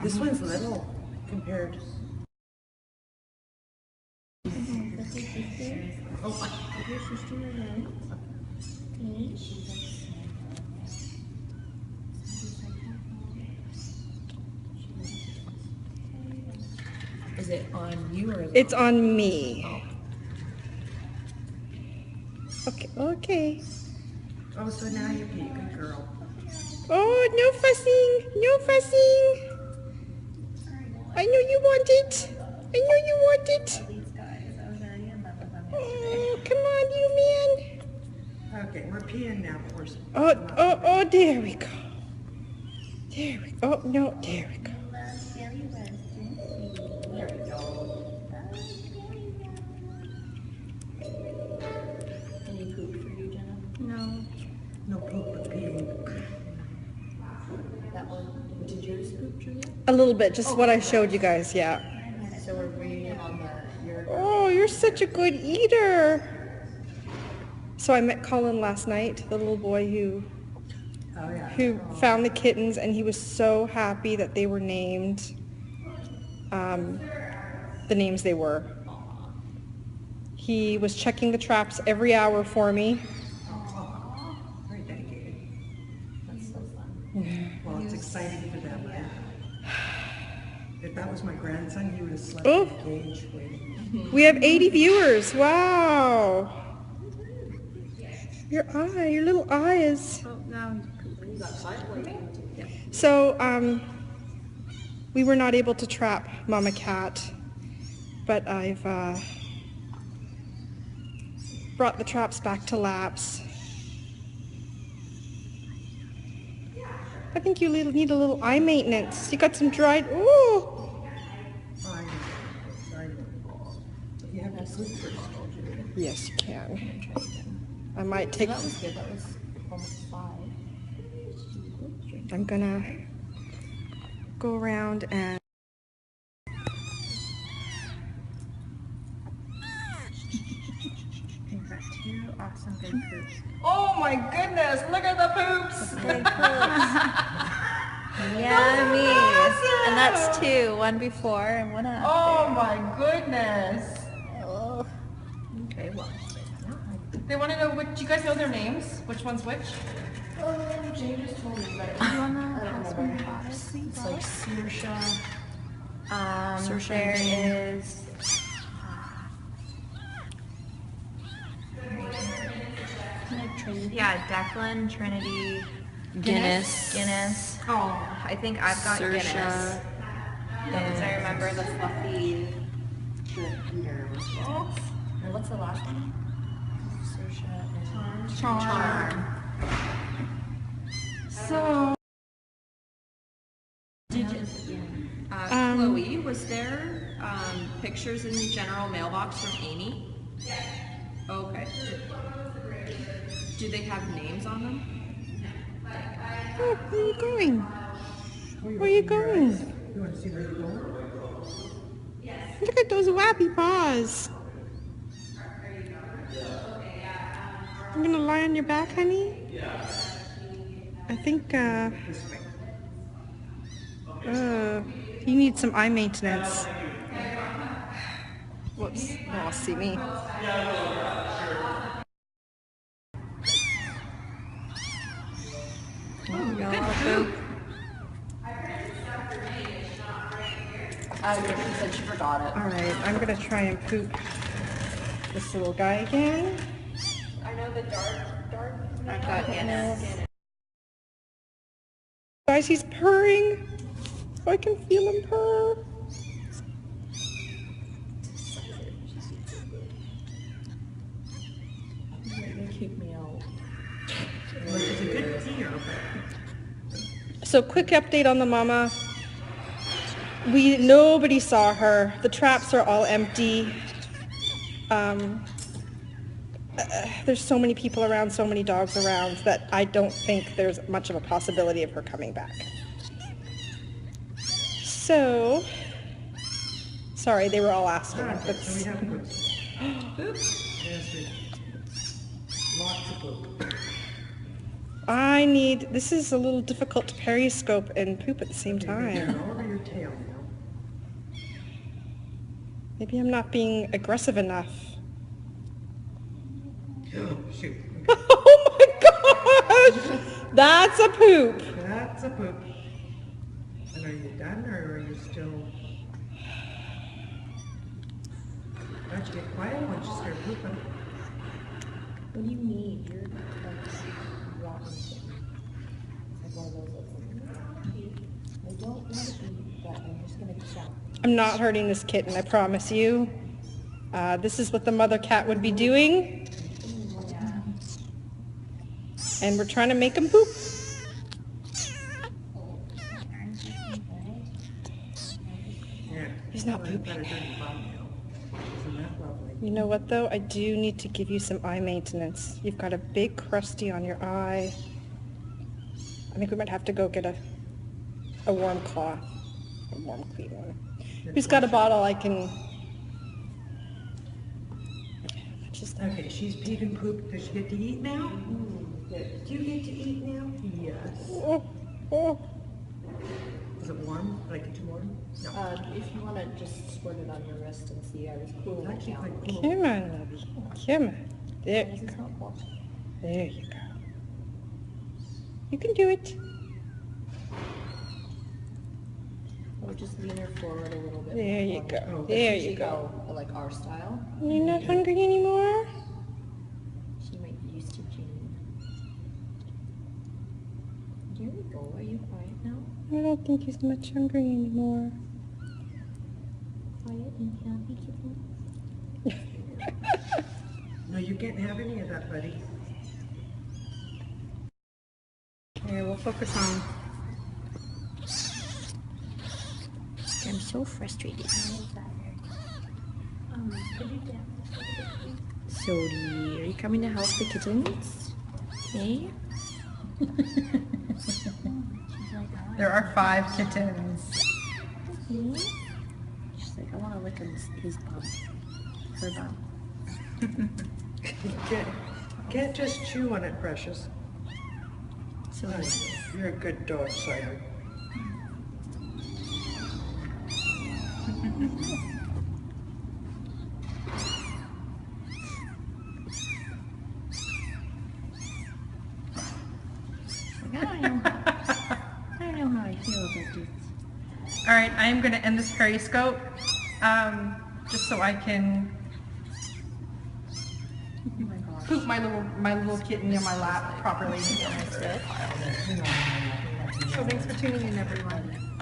This one's little compared. Oh, your sister again. Is it on you or is It's on me. Oh. Okay, okay. Oh, so now you're being a good girl. Oh, no fussing, no fussing. I know you want it. I know you want it. Oh, come on, you man. Okay, we're peeing now, of course. Oh, there we go. There we go. Oh, no, there we go. There we go. Any poop for you, Jenna? No. No poop but peeing. That one. Did yours poop, Julia? A little bit, just what I showed you guys, yeah. So we're reading it on your... Oh, you're such a good eater. So I met Colin last night, the little boy who found the kittens, and he was so happy that they were named the names they were. He was checking the traps every hour for me. Very dedicated. That's so fun. Well, it's exciting for them, right? If that was my grandson, he would have slept Oh. in a cage waiting. We have 80 viewers. Wow. Your little eye is... Oh, now you got silent. Yeah. So, we were not able to trap Mama Cat, but I've brought the traps back to Laps. I think you need a little eye maintenance. You got some dried... Ooh! I know. You have to sleep first, don't you? Yes, you can. I might take... That was good. That was almost 5. I'm gonna go around and... We've got 2 awesome big poops. Oh my goodness, look at the poops! Big poops. Yummy. And that's 2. 1 before and 1 after. Oh my goodness! Oh. Okay, well. They want to know, do you guys know their names? Which one's which? Jay just told me, but do you want to pass me the box? It's like Saoirse. There is... Yeah, Declan, Trinity, Guinness. Oh, I think I've got Saoirse. Guinness. Because I remember the fluffy... And what's the last one? Saoirse and... Charm. So... Chloe, was there pictures in the general mailbox from Amy? Okay. Do they have names on them? Oh, where are you going? Where are you going? You want to see where you're going? Look at those wappy paws. I'm gonna lie on your back, honey. I think you need some eye maintenance. Whoops. Oh, see me. She said she forgot it. Alright, I'm gonna try and poop this little guy again. I know the dark. I've got Guinness. Guys, he's purring. I can feel him purr. Kick me out. It's a good deer. So quick update on the mama. Nobody saw her. The traps are all empty. There's so many people around, so many dogs around that I don't think there's much of a possibility of her coming back. So, sorry, they were all asking. So we have poop. Yes, we lots of poop. I need, this is a little difficult to periscope and poop at the same time. All over your tail now. Maybe I'm not being aggressive enough. Oh, shoot. Oh my gosh! That's a poop. That's a poop. And are you done, or are you still... Why'd you get quiet once you start pooping? What do you need? You're like rotten kitten. It's like one of those that's like, I don't want to eat, but I'm just gonna chop. I'm not hurting this kitten, I promise you. This is what the mother cat would be doing. Yeah. And we're trying to make him poop. Yeah. He's not Well, you've pooping. got a dirty bum now. Isn't that lovely? You know what though? I do need to give you some eye maintenance. You've got a big crusty on your eye. I think we might have to go get a warm cloth. A warm, clean one. Who's got a bottle I can... Just Okay, she's peed and pooped. Does she get to eat now? Good. Do you get to eat now? Yes. Oh, oh. Is it warm? Like it too warm? No. If you want to just squirt it on your wrist and see, I was cooling It's it actually down. quite cool. Come on, lovey. Come on. There This you is go. helpful. There you go. You can do it. Or just lean her forward a little bit. There you more. go. Oh, There Usually you go. Like our style. You're not hungry anymore? She might be used to Jane. Here we go. Are you quiet now? I don't think he's much hungry anymore. Quiet and happy kitten. No, you can't have any of that, buddy. Okay, we'll focus on... I'm so frustrated. Sodi, are you coming to help the kittens? Hey? There are 5 kittens. She's like, I want to lick his bum. Her bum. Can't just chew on it, precious. So You're a good dog, Cider. I don't know how I feel about this. All right, I am going to end this periscope just so I can Oh my gosh. poop my little kitten in my lap properly. Almost dead. So thanks for tuning in, everyone.